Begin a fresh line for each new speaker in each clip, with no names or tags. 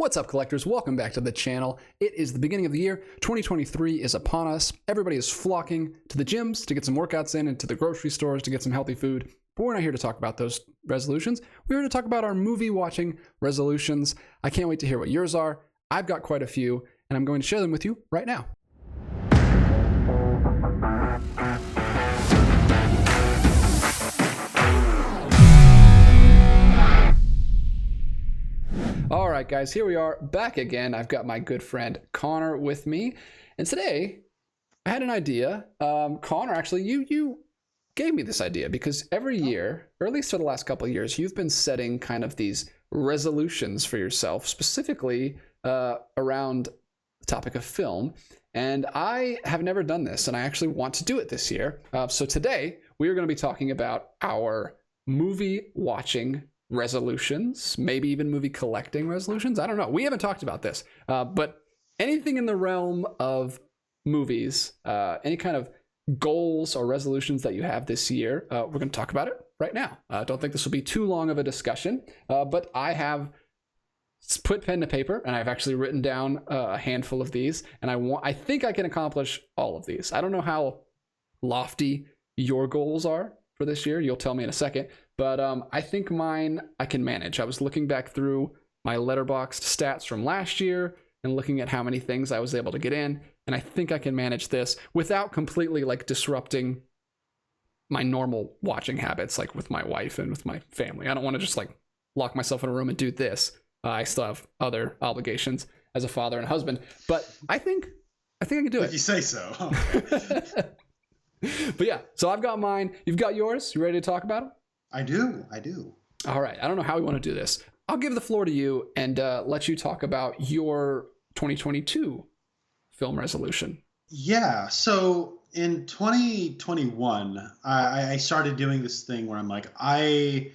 What's up, collectors? Welcome back to the channel. It is the beginning of the year. 2023 is upon us. Everybody is flocking to the gyms to get some workouts in and to the grocery stores to get some healthy food. But we're not here to talk about those resolutions. We're here to talk about our movie watching resolutions. I can't wait to hear what yours are. I've got quite a few, and I'm going to share them with you right now. All right, guys, here we are back again. I've got my good friend Connor with me. And today I had an idea. Connor, actually, you gave me this idea because every year, or at least for the last couple of years, you've been setting kind of these resolutions for yourself, specifically around the topic of film. And I have never done this, and I actually want to do it this year. So today we are going to be talking about our movie watching resolutions, maybe even movie collecting resolutions. I don't know. We haven't talked about this, but anything in the realm of movies, any kind of goals or resolutions that you have this year, we're going to talk about it right now. I don't think this will be too long of a discussion, but I have put pen to paper and I've actually written down a handful of these, and I think I can accomplish all of these. I don't know how lofty your goals are for this year. You'll tell me in a second. But I think mine I can manage. I was looking back through my Letterboxd stats from last year and looking at how many things I was able to get in. And I think I can manage this without completely like disrupting my normal watching habits, like with my wife and with my family. I don't want to just like lock myself in a room and do this. I still have other obligations as a father and husband. But I think I can do it.
If you say so.
But yeah, so I've got mine. You've got yours. You ready to talk about them?
I do.
All right. I don't know how we want to do this. I'll give the floor to you and let you talk about your 2022 film resolution.
Yeah. So in 2021, I started doing this thing where I'm like, I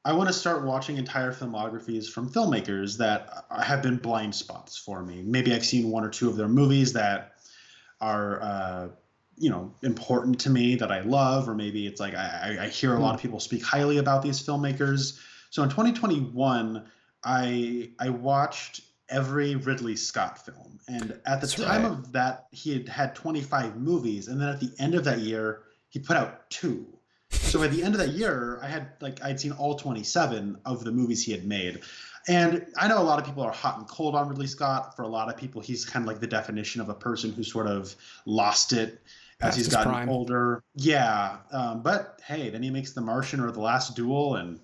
want to start watching entire filmographies from filmmakers that have been blind spots for me. Maybe I've seen one or two of their movies that are important to me that I love, or maybe it's like I hear a lot of people speak highly about these filmmakers. So in 2021, I watched every Ridley Scott film, and at the time of that, he had 25 movies, and then at the end of that year, he put out 2. So at the end of that year, I'd seen all 27 of the movies he had made. And I know a lot of people are hot and cold on Ridley Scott. For a lot of people, he's kind of like the definition of a person who sort of lost it as he's gotten older. Yeah. But hey, then he makes The Martian or The Last Duel, and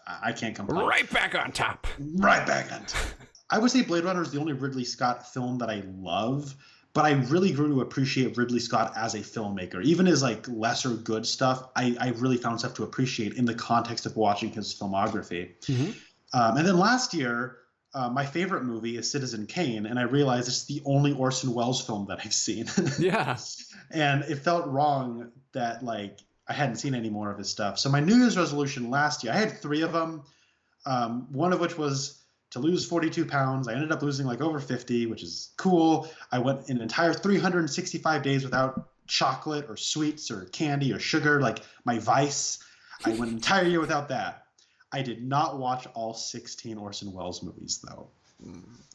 I can't complain.
Right back on top.
I would say Blade Runner is the only Ridley Scott film that I love, but I really grew to appreciate Ridley Scott as a filmmaker. Even his like lesser good stuff, I really found stuff to appreciate in the context of watching his filmography. Mm-hmm. And then last year, my favorite movie is Citizen Kane, and I realized it's the only Orson Welles film that I've seen.
Yeah.
And it felt wrong that like I hadn't seen any more of his stuff. So my New Year's resolution last year, I had 3 of them, one of which was to lose 42 pounds. I ended up losing like over 50, which is cool. I went an entire 365 days without chocolate or sweets or candy or sugar, like my vice. I went an entire year without that. I did not watch all 16 Orson Welles movies, though.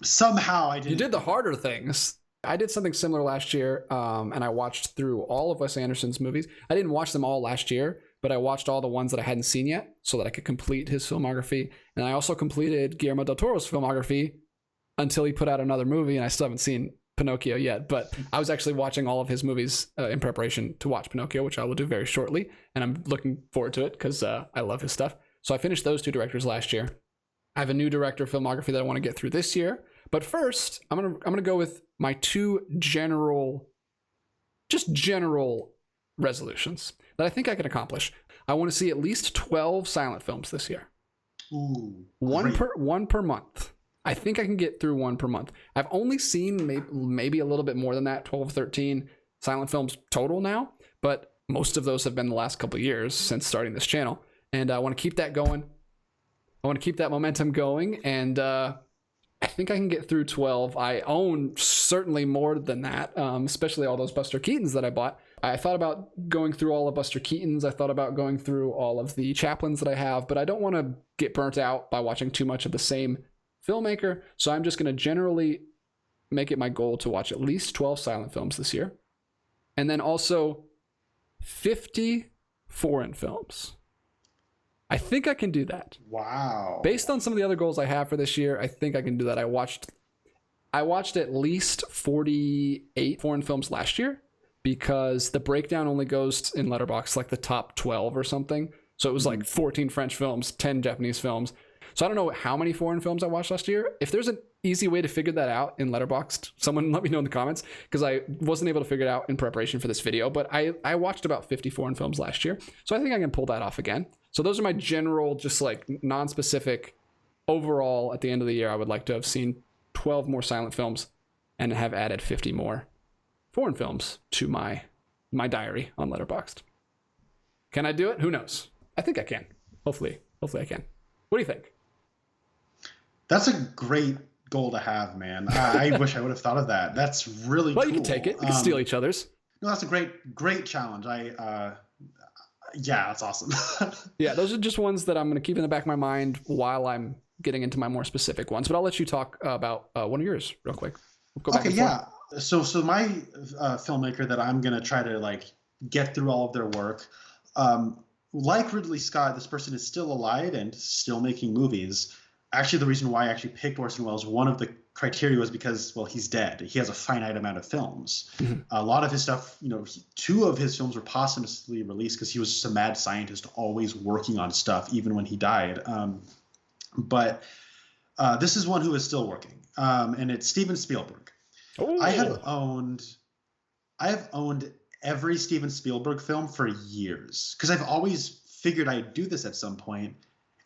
Somehow I did.
You did the harder things. I did something similar last year, and I watched through all of Wes Anderson's movies. I didn't watch them all last year, but I watched all the ones that I hadn't seen yet so that I could complete his filmography. And I also completed Guillermo del Toro's filmography until he put out another movie, and I still haven't seen Pinocchio yet. But I was actually watching all of his movies in preparation to watch Pinocchio, which I will do very shortly. And I'm looking forward to it because I love his stuff. So I finished those 2 directors last year. I have a new director filmography that I want to get through this year. But first, I'm gonna go with my 2 general resolutions that I think I can accomplish. I want to see at least 12 silent films this year.
Ooh,
one per month. I think I can get through 1 per month. I've only seen maybe a little bit more than that, 12, 13 silent films total now. But most of those have been the last couple of years since starting this channel. And I want to keep that going. I want to keep that momentum going. And I think I can get through 12. I own certainly more than that, especially all those Buster Keatons that I bought. I thought about going through all of Buster Keaton's. I thought about going through all of the Chaplins that I have, but I don't want to get burnt out by watching too much of the same filmmaker. So I'm just going to generally make it my goal to watch at least 12 silent films this year. And then also 50 foreign films. I think I can do that.
Wow.
Based on some of the other goals I have for this year, I think I can do that. I watched at least 48 foreign films last year because the breakdown only goes in Letterboxd like the top 12 or something. So it was like 14 French films, 10 Japanese films. So I don't know how many foreign films I watched last year. If there's an easy way to figure that out in Letterboxd, someone let me know in the comments, because I wasn't able to figure it out in preparation for this video. But I watched about 50 foreign films last year. So I think I can pull that off again. So those are my general, just like non-specific overall at the end of the year. I would like to have seen 12 more silent films and have added 50 more foreign films to my diary on Letterboxd. Can I do it? Who knows? I think I can. Hopefully I can. What do you think?
That's a great goal to have, man. I wish I would have thought of that. That's really cool.
Well, you can take it. We can steal each other's.
No, that's a great challenge. Yeah, that's awesome.
Yeah, those are just ones that I'm going to keep in the back of my mind while I'm getting into my more specific ones. But I'll let you talk about one of yours real quick. We'll go back and forth.
So my filmmaker that I'm going to try to like get through all of their work, like Ridley Scott, this person is still alive and still making movies. Actually, the reason why I actually picked Orson Welles, one of the criteria was because, well, he's dead. He has a finite amount of films. Mm-hmm. A lot of his stuff, two of his films were posthumously released because he was just a mad scientist always working on stuff, even when he died. But this is one who is still working, and it's Steven Spielberg.
Ooh.
I have owned every Steven Spielberg film for years because I've always figured I'd do this at some point,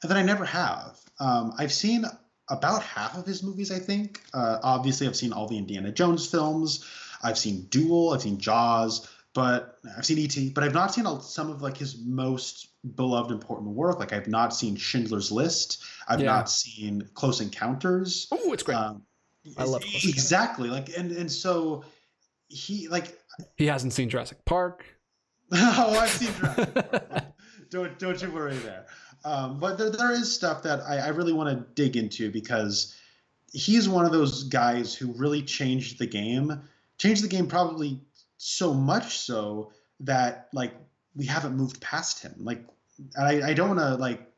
and then I never have. I've seen about half of his movies, I think. Obviously, I've seen all the Indiana Jones films. I've seen Duel. I've seen Jaws. But I've seen E.T. But I've not seen some of like his most beloved, important work. Like I've not seen Schindler's List. I've not seen Close Encounters.
Oh, it's great. I love Close Encounters.
Exactly. Like and so he
hasn't seen Jurassic Park.
Oh, I've seen Jurassic Park. Don't you worry there. But there is stuff that I really want to dig into because he's one of those guys who really changed the game. Changed the game probably so much so that like we haven't moved past him. Like I don't want to like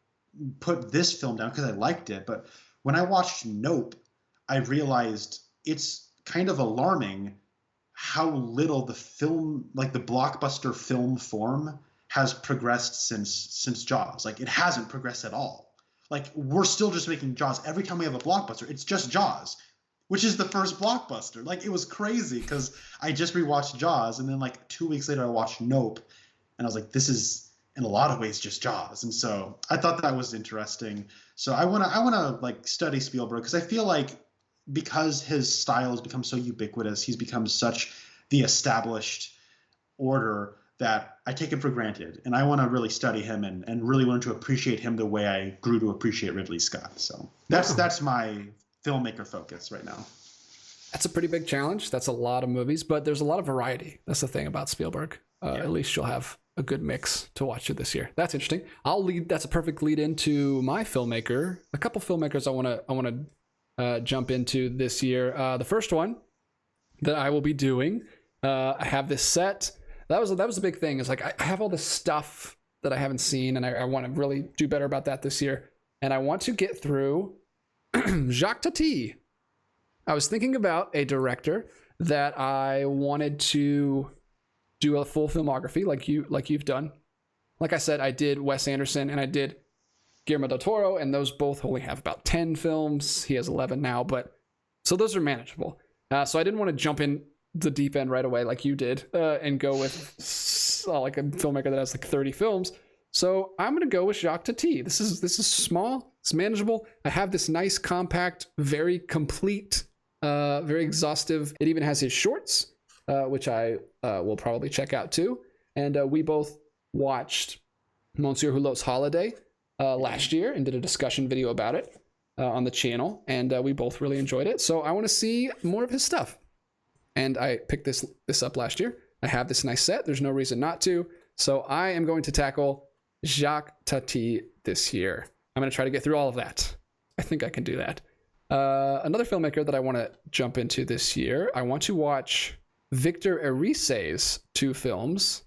put this film down because I liked it, but when I watched Nope, I realized it's kind of alarming how little the film, like the blockbuster film form, has progressed since Jaws. Like it hasn't progressed at all. Like we're still just making Jaws. Every time we have a blockbuster, it's just Jaws, which is the first blockbuster. Like it was crazy because I just rewatched Jaws and then like 2 weeks later I watched Nope and I was like, this is in a lot of ways just Jaws. And so I thought that was interesting. So I wanna like study Spielberg because I feel like because his style has become so ubiquitous, he's become such the established order that I take him for granted, and I want to really study him and really learn to appreciate him the way I grew to appreciate Ridley Scott. So that's my filmmaker focus right now.
That's a pretty big challenge. That's a lot of movies, but there's a lot of variety. That's the thing about Spielberg. At least you'll have a good mix to watch it this year. That's interesting. That's a perfect lead into my filmmaker. A couple filmmakers I want to jump into this year. The first one that I will be doing, I have this set. That was the big thing. Is like I have all this stuff that I haven't seen, and I want to really do better about that this year. And I want to get through Jacques Tati. I was thinking about a director that I wanted to do a full filmography, like you've done. Like I said, I did Wes Anderson and I did Guillermo del Toro, and those both only have about 10 films. He has 11 now, but so those are manageable. So I didn't want to jump in the deep end right away like you did and go with like a filmmaker that has like 30 films. So I'm going to go with Jacques Tati. This is small, it's manageable. I have this nice, compact, very complete, very exhaustive. It even has his shorts, which I will probably check out too. And we both watched Monsieur Hulot's Holiday last year and did a discussion video about it on the channel. And we both really enjoyed it. So I want to see more of his stuff. And I picked this up last year. I have this nice set. There's no reason not to. So I am going to tackle Jacques Tati this year. I'm going to try to get through all of that. I think I can do that. Another filmmaker that I want to jump into this year, I want to watch Victor Erice's 2 films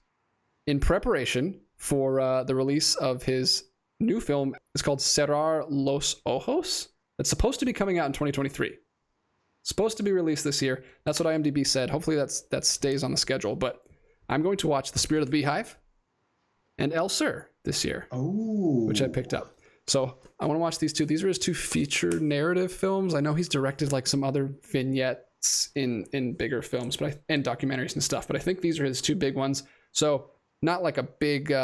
in preparation for the release of his new film. It's called Cerrar los Ojos. It's supposed to be coming out in 2023. Supposed to be released this year. That's what IMDb said. Hopefully that stays on the schedule. But I'm going to watch The Spirit of the Beehive and El Sur this year, which I picked up. So I want to watch these 2. These are his 2 feature narrative films. I know he's directed like some other vignettes in bigger films, and documentaries and stuff. But I think these are his 2 big ones. So not like a big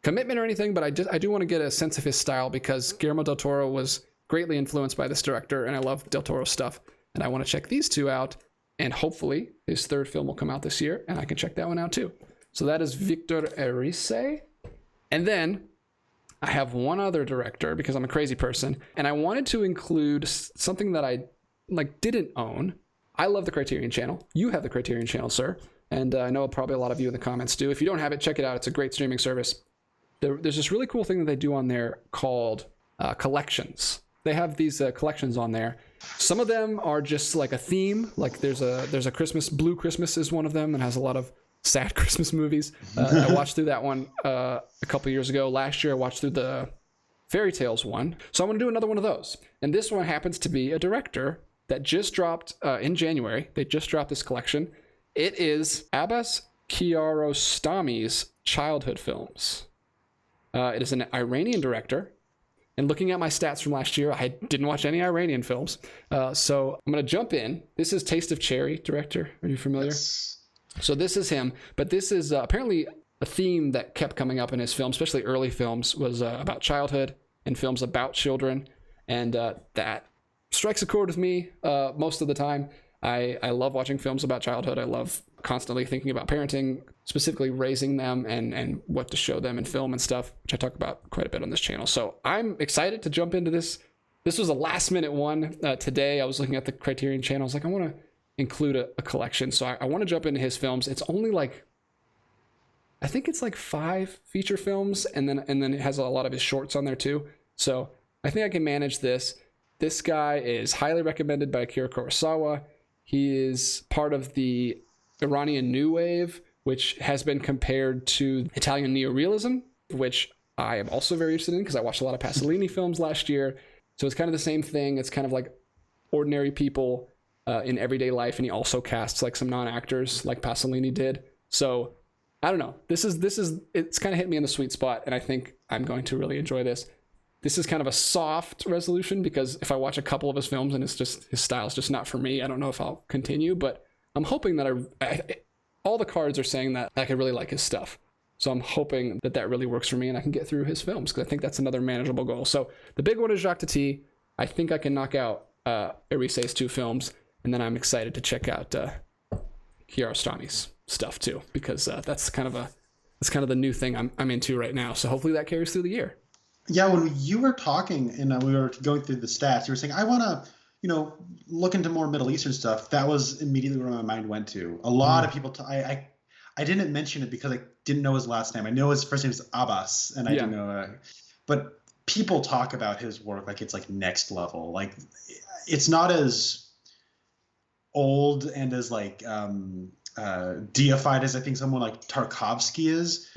commitment or anything, but I do want to get a sense of his style, because Guillermo del Toro was greatly influenced by this director, and I love del Toro's stuff. And I want to check these 2 out, and hopefully his 3rd film will come out this year, and I can check that one out too. So that is Victor Erice. And then I have one other director, because I'm a crazy person, and I wanted to include something that I didn't own. I love the Criterion Channel. You have the Criterion Channel, sir. And I know probably a lot of you in the comments do. If you don't have it, check it out. It's a great streaming service. There's this really cool thing that they do on there called collections. They have these collections on there. Some of them are just like a theme. Like there's a Christmas, Blue Christmas is one of them, and has a lot of sad Christmas movies. I watched through that one a couple years ago. Last year I watched through the Fairy Tales one. So I'm going to do another one of those. And this one happens to be a director that just dropped in January. They just dropped this collection. It is Abbas Kiarostami's childhood films. It is an Iranian director. And looking at my stats from last year, I didn't watch any Iranian films. So I'm going to jump in. This is Taste of Cherry director. Are you familiar?
Yes.
So this is him. But this is apparently a theme that kept coming up in his films, especially early films, was about childhood and films about children. And that strikes a chord with me most of the time. I love watching films about childhood. I love constantly thinking about parenting, specifically raising them and what to show them in film and stuff, which I talk about quite a bit on this channel. So I'm excited to jump into this. This was a last minute one today. I was looking at the Criterion Channel. I was like, I want to include a collection. So I want to jump into his films. It's only I think it's 5 feature films, and then it has a lot of his shorts on there too. So I think I can manage this. This guy is highly recommended by Akira Kurosawa. He is part of the Iranian New Wave, which has been compared to Italian neorealism, which I am also very interested in because I watched a lot of Pasolini films last year. So it's kind of the same thing. It's kind of like ordinary people in everyday life, and he also casts some non-actors like Pasolini did. So I don't know. It's kind of hit me in the sweet spot, and I think I'm going to really enjoy this. This is kind of a soft resolution because if I watch a couple of his films and his style is just not for me, I don't know if I'll continue, but I'm hoping that all the cards are saying that I could really like his stuff. So I'm hoping that really works for me and I can get through his films, because I think that's another manageable goal. So the big one is Jacques Tati. I think I can knock out Erice's 2 films, and then I'm excited to check out Kiarostami's stuff too, because that's kind of the new thing I'm into right now. So hopefully that carries through the year.
Yeah, when you were talking and we were going through the stats, you were saying, I want to, look into more Middle Eastern stuff. That was immediately where my mind went to. A lot of people, I didn't mention it because I didn't know his last name. I know his first name is Abbas, and I didn't know, but people talk about his work like it's next level. It's not as old and as deified as I think someone like Tarkovsky is,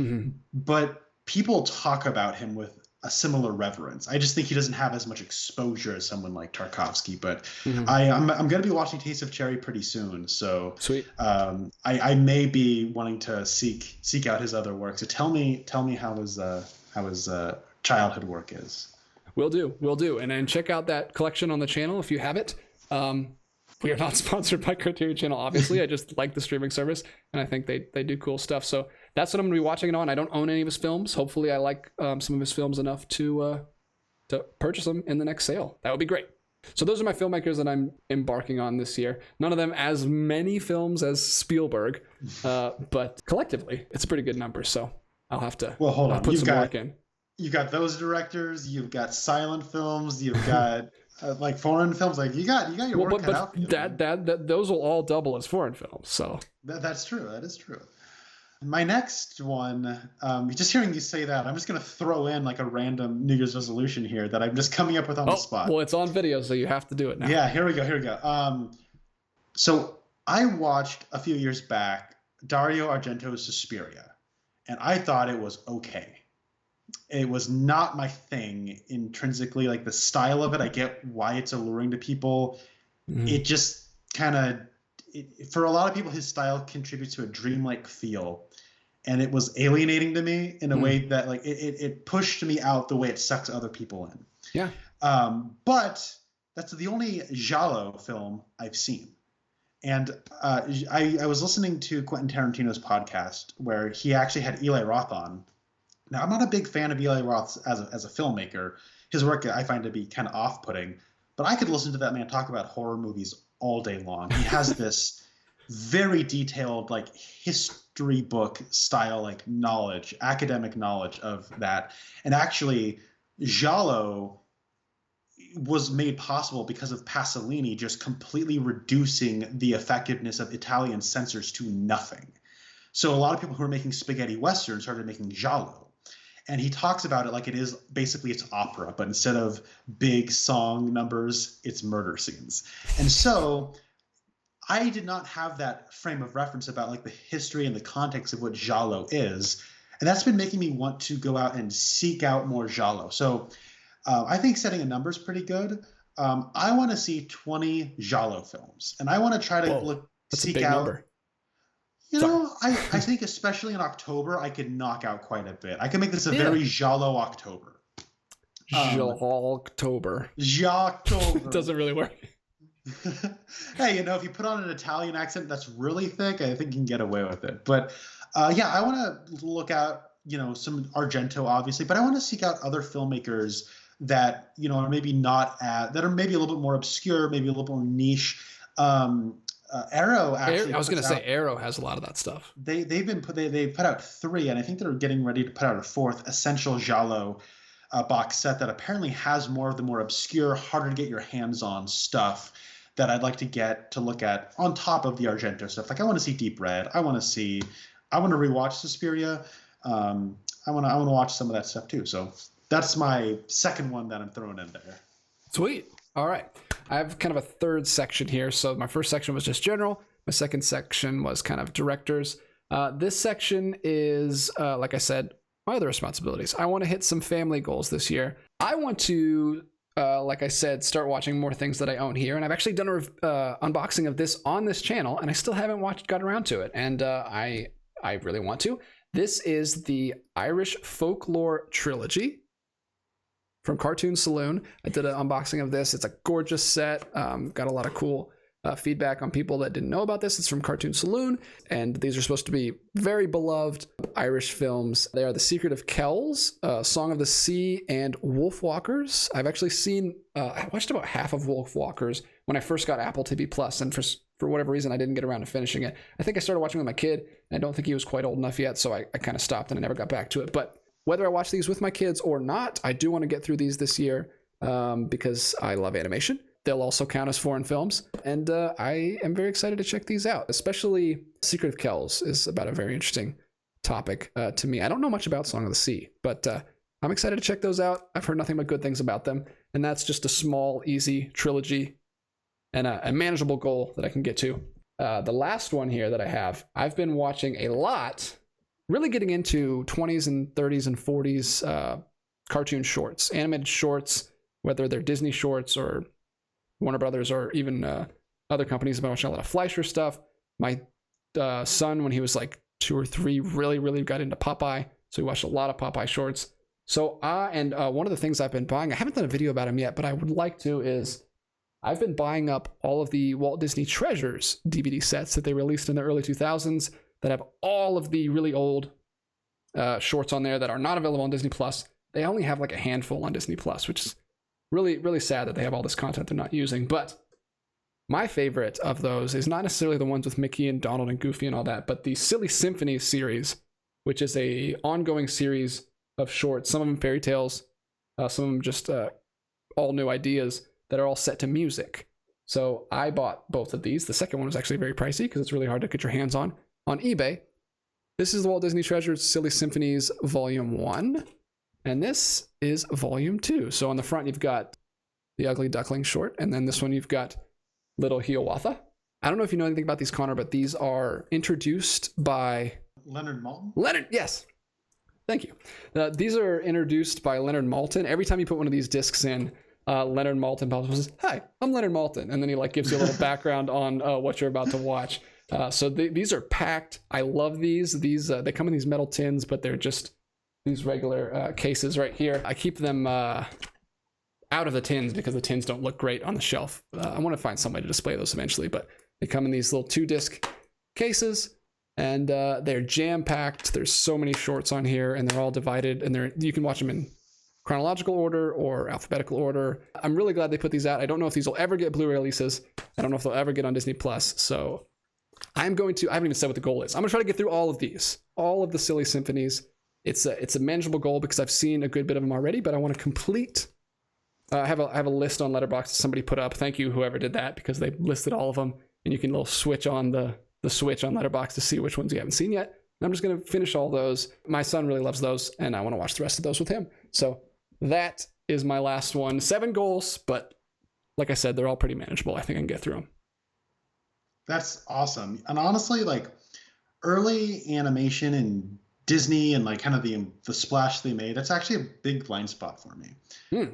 but people talk about him with a similar reverence. I just think he doesn't have as much exposure as someone like Tarkovsky, but I'm going to be watching Taste of Cherry pretty soon. So
sweet.
I may be wanting to seek out his other work. So tell me how his childhood work is.
Will do. And then check out that collection on the channel if you have it. We are not sponsored by Criterion Channel, obviously. I just like the streaming service, and I think they do cool stuff. So that's what I'm going to be watching it on. I don't own any of his films. Hopefully I like some of his films enough to purchase them in the next sale. That would be great. So those are my filmmakers that I'm embarking on this year. None of them as many films as Spielberg, but collectively, it's a pretty good number. So I'll have to put some work in.
You've got those directors. You've got silent films. You've got... foreign films, you got your work cut out.
Those will all double as foreign films. So
that's true. That is true. My next one, just hearing you say that, I'm just going to throw in like a random New Year's resolution here that I'm just coming up with on the spot.
Well, it's on video, so you have to do it now.
Yeah, here we go. So I watched a few years back Dario Argento's Suspiria, and I thought it was okay. It was not my thing intrinsically, like the style of it. I get why it's alluring to people. Mm-hmm. It just kind of, for a lot of people, his style contributes to a dreamlike feel. And it was alienating to me in a way that like it pushed me out the way it sucks other people in.
Yeah.
But that's the only Giallo film I've seen. And I was listening to Quentin Tarantino's podcast where he actually had Eli Roth on. Now, I'm not a big fan of Eli Roth as a filmmaker. His work I find to be kind of off-putting. But I could listen to that man talk about horror movies all day long. He has this very detailed, like, history book style, like, knowledge, academic knowledge of that. And actually, Giallo was made possible because of Pasolini just completely reducing the effectiveness of Italian censors to nothing. So a lot of people who are making spaghetti westerns started making Giallo. And he talks about it like it is basically it's opera, but instead of big song numbers, it's murder scenes. And so I did not have that frame of reference about like the history and the context of what Giallo is. And that's been making me want to go out and seek out more Giallo. So I think setting a number is pretty good. I want to see 20 Giallo films. And I want to try to seek out. Number. You know, I think especially in October, I could knock out quite a bit. I can make this a very Giallo October.
Giallo-October.
Giallo-October.
Doesn't really work.
Hey, you know, if you put on an Italian accent that's really thick, I think you can get away with it. But yeah, I want to look out, you know, some Argento, obviously, but I want to seek out other filmmakers that, you know, are maybe not that are maybe a little bit more obscure, maybe a little bit more niche. Arrow actually.
I was going to say Arrow has a lot of that stuff.
They put out 3, and I think they're getting ready to put out a 4th Essential Giallo box set that apparently has more of the more obscure, harder to get your hands on stuff that I'd like to get to look at on top of the Argento stuff. Like I want to see Deep Red. I want to rewatch Suspiria. I want to watch some of that stuff too. So that's my second one that I'm throwing in there.
Sweet. All right. I have kind of a third section here. So my first section was just general. My second section was kind of directors. This section is, like I said, my other responsibilities. I want to hit some family goals this year. I want to, like I said, start watching more things that I own here. And I've actually done an unboxing of this on this channel, and I still haven't got around to it. And I really want to. This is the Irish Folklore Trilogy from Cartoon Saloon. I did an unboxing of this. It's a gorgeous set. Got a lot of cool feedback on people that didn't know about this. It's from Cartoon Saloon, and these are supposed to be very beloved Irish films. They are The Secret of Kells, Song of the Sea, and Wolfwalkers. I've actually I watched about half of Wolfwalkers when I first got Apple TV Plus, and for whatever reason, I didn't get around to finishing it. I think I started watching with my kid, and I don't think he was quite old enough yet, so I kind of stopped and I never got back to it. But whether I watch these with my kids or not, I do want to get through these this year because I love animation. They'll also count as foreign films, and I am very excited to check these out. Especially Secret of Kells is about a very interesting topic to me. I don't know much about Song of the Sea, but I'm excited to check those out. I've heard nothing but good things about them, and that's just a small, easy trilogy and a manageable goal that I can get to. The last one here that I have, I've been watching a lot, really getting into 20s and 30s and 40s cartoon shorts, animated shorts, whether they're Disney shorts or Warner Brothers or even other companies. I've been watching a lot of Fleischer stuff. My son, when he was like 2 or 3, really got into Popeye. So he watched a lot of Popeye shorts. So, and one of the things I've been buying, I haven't done a video about him yet, but I would like to, is I've been buying up all of the Walt Disney Treasures DVD sets that they released in the early 2000s that have all of the really old shorts on there that are not available on Disney Plus. They only have like a handful on Disney Plus, which is really sad that they have all this content they're not using. But my favorite of those is not necessarily the ones with Mickey and Donald and Goofy and all that, but the Silly Symphonies series, which is a ongoing series of shorts, some of them fairy tales, some of them just all new ideas that are all set to music. So I bought both of these. The second one was actually very pricey because it's really hard to get your hands on eBay. This is the Walt Disney Treasures Silly Symphonies Volume 1. And this is Volume 2. So on the front, you've got the Ugly Duckling short. And then this one, you've got Little Hiawatha. I don't know if you know anything about these, Connor, but these are introduced by...
Leonard Maltin?
Leonard, yes. Thank you. These are introduced by Leonard Maltin. Every time you put one of these discs in, Leonard Maltin pops up and says, "Hi, I'm Leonard Maltin." And then he like gives you a little background on what you're about to watch. So these are packed. I love these. They come in these metal tins, but they're just these regular cases right here. I keep them out of the tins because the tins don't look great on the shelf. I want to find some way to display those eventually, but they come in these little 2-disc cases. And they're jam-packed. There's so many shorts on here, and they're all divided. And you can watch them in chronological order or alphabetical order. I'm really glad they put these out. I don't know if these will ever get Blu-ray releases. I don't know if they'll ever get on Disney Plus. So I haven't even said what the goal is. I'm gonna try to get through all of these, all of the Silly Symphonies. It's a manageable goal because I've seen a good bit of them already, but I want to complete. I have a list on Letterboxd that somebody put up. Thank you, whoever did that, because they listed all of them, and you can little switch on the switch on Letterboxd to see which ones you haven't seen yet. And I'm just going to finish all those. My son really loves those, and I want to watch the rest of those with him. So that is my last one. 7 goals, but like I said, they're all pretty manageable. I think I can get through them.
That's awesome. And honestly, like early animation and Disney and like kind of the splash they made, that's actually a big blind spot for me.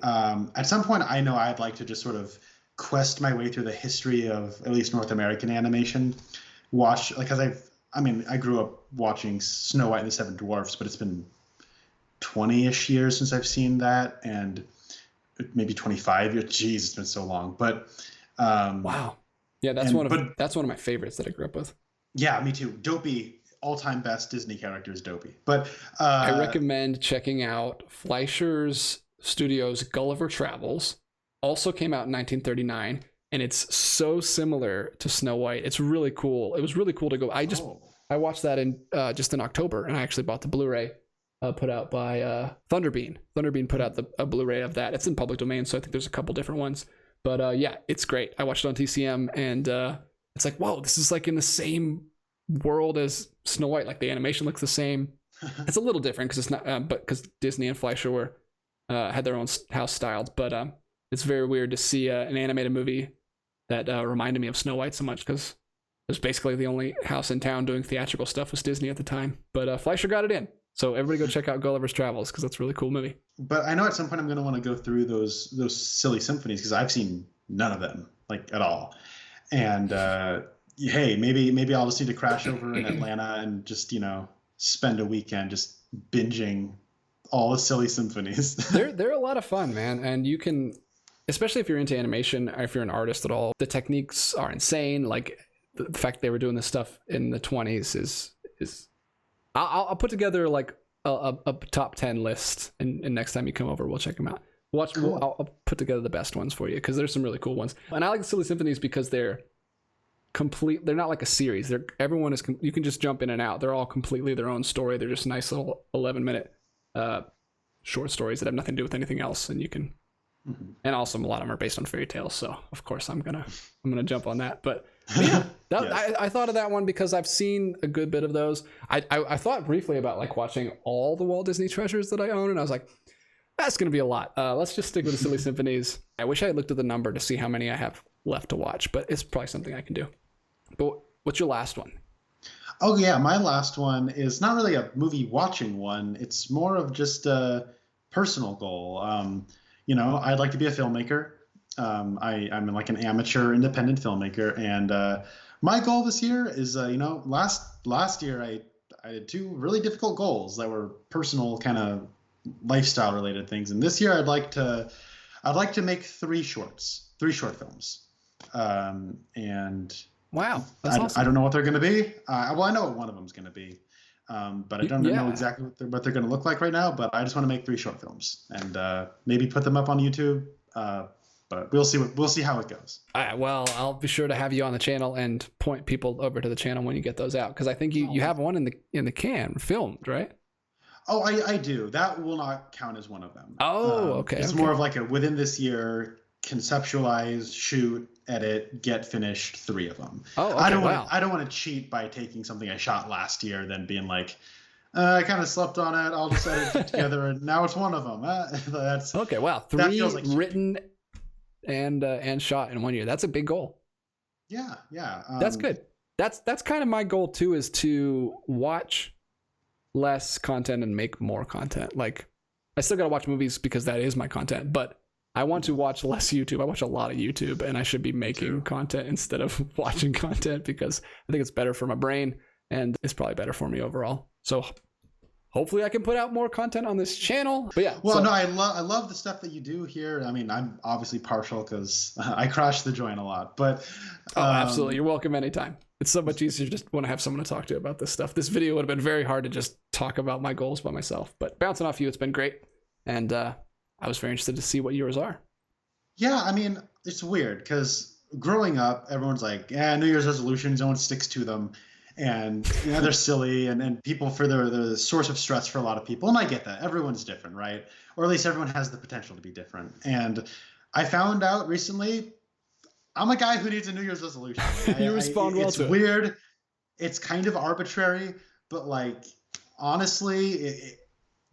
At some point, I know I'd like to just sort of quest my way through the history of at least North American animation. Watch, like, because I grew up watching Snow White and the Seven Dwarfs, but it's been 20-ish years since I've seen that, and maybe 25 years. Jeez, it's been so long. But
wow, yeah, that's one of my favorites that I grew up with.
Yeah, me too. Dopey, all-time best Disney character is Dopey. But
I recommend checking out Fleischer's Studios' Gulliver Travels. Also came out in 1939. And it's so similar to Snow White. It's really cool. It was really cool to go. I watched that in just in October, and I actually bought the Blu-ray put out by Thunderbean. Thunderbean put out a Blu-ray of that. It's in public domain, so I think there's a couple different ones. But yeah, it's great. I watched it on TCM, and it's like, whoa, this is like in the same world as Snow White. Like the animation looks the same. It's a little different because it's not, but because Disney and Fleischer had their own house styled. But it's very weird to see an animated movie that reminded me of Snow White so much, because it was basically the only house in town doing theatrical stuff was Disney at the time. But Fleischer got it in. So everybody go check out Gulliver's Travels, because that's a really cool movie.
But I know at some point I'm going to want to go through those Silly Symphonies, because I've seen none of them, like, at all. And hey, maybe I'll just need to crash over in Atlanta and just, spend a weekend just binging all the Silly Symphonies.
They're a lot of fun, man. And you can... especially if you're into animation or if you're an artist at all, the techniques are insane. Like the fact they were doing this stuff in the 20s is I'll put together like a top 10 list, and next time you come over, we'll check them out. Cool. I'll put together the best ones for you, because there's some really cool ones. And I like the Silly Symphonies because they're not like a series. You can just jump in and out. They're all completely their own story. They're just nice little 11-minute short stories that have nothing to do with anything else, and you can. Mm-hmm. And also a lot of them are based on fairy tales, so of course I'm gonna jump on that. But yeah, yes. I thought of that one because I've seen a good bit of those. I thought briefly about like watching all the Walt Disney Treasures that I own, and I was like, that's gonna be a lot. Let's just stick with the Silly Symphonies. I wish I had looked at the number to see how many I have left to watch, but it's probably something I can do. But what's your last one?
Oh yeah, my last one is not really a movie watching one. It's more of just a personal goal. I'd like to be a filmmaker. I'm like an amateur independent filmmaker, and my goal this year is, last year I had 2 really difficult goals that were personal, kind of lifestyle related things, and this year I'd like to make 3 short films, and
wow, that's awesome.
I don't know what they're going to be. Well, I know what one of them's going to be. But I don't know exactly what they're going to look like right now. But I just want to make 3 short films and maybe put them up on YouTube. But we'll see how it goes.
Well, I'll be sure to have you on the channel and point people over to the channel when you get those out, because I think you have one in the can filmed, right?
Oh, I do. That will not count as one of them.
Oh, okay.
It's more of like a within this year conceptualize, shoot, edit, get finished 3 of them.
Oh, okay,
I don't want to cheat by taking something I shot last year, then being like, I kind of slept on it. I'll just edit it together, and now it's one of them. That's
okay. Wow, 3 like written and shot in 1 year. That's a big goal.
Yeah.
That's good. That's kind of my goal too, is to watch less content and make more content. Like, I still got to watch movies because that is my content, but I want to watch less YouTube. I watch a lot of YouTube, and I should be making content instead of watching content, because I think it's better for my brain and it's probably better for me overall. So hopefully I can put out more content on this channel. But yeah.
Well, no, I love the stuff that you do here. I mean, I'm obviously partial because I crash the joint a lot, but
absolutely. You're welcome anytime. It's so much easier to just want to have someone to talk to about this stuff. This video would have been very hard to just talk about my goals by myself, but bouncing off you, it's been great. And I was very interested to see what yours are.
Yeah, I mean, it's weird because growing up, everyone's like, New Year's resolutions, no one sticks to them. And they're silly, and people for the source of stress for a lot of people. And I get that. Everyone's different, right? Or at least everyone has the potential to be different. And I found out recently, I'm a guy who needs a New Year's resolution.
You respond well to it.
It's weird. It's kind of arbitrary, but like, honestly,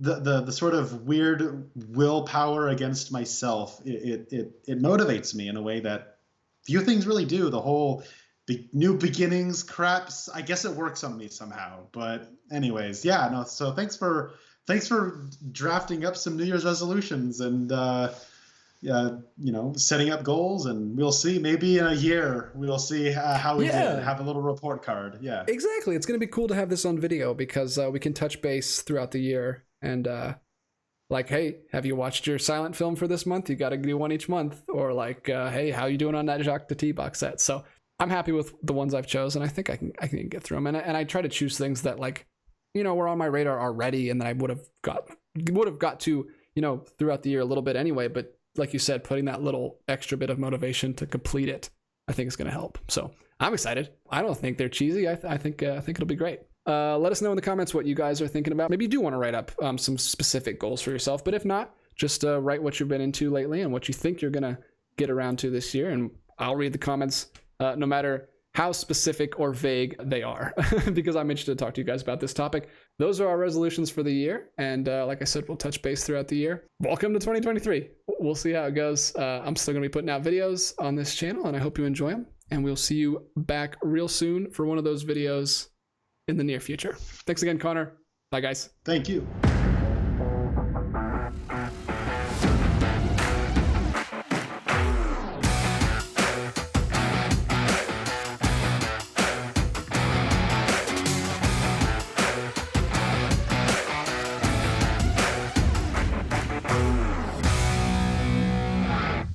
the sort of weird willpower against myself, it motivates me in a way that few things really do. The whole new beginnings craps, I guess it works on me somehow. But anyways, yeah, no. So thanks for drafting up some New Year's resolutions and setting up goals, and we'll see. Maybe in a year we'll see how we did. Have a little report card. Yeah,
exactly. It's gonna be cool to have this on video because we can touch base throughout the year and like, hey, have you watched your silent film for this month? You got to do one each month. Or like, hey, how you doing on that Jacques Tati box set? So I'm happy with the ones I've chosen. I think I can get through them, and I try to choose things that, like, were on my radar already, and that I would have got to throughout the year a little bit anyway. But like you said, putting that little extra bit of motivation to complete it, I think is going to help. So I'm excited. I don't think they're cheesy. I think it'll be great. Let us know in the comments what you guys are thinking about. Maybe you do want to write up some specific goals for yourself, but if not, just write what you've been into lately and what you think you're gonna get around to this year, and I'll read the comments. No matter how specific or vague they are, because I'm interested to talk to you guys about this topic. Those are our resolutions for the year. And like I said, we'll touch base throughout the year. Welcome to 2023. We'll see how it goes. I'm still going to be putting out videos on this channel, and I hope you enjoy them. And we'll see you back real soon for one of those videos in the near future. Thanks again, Connor. Bye, guys.
Thank you.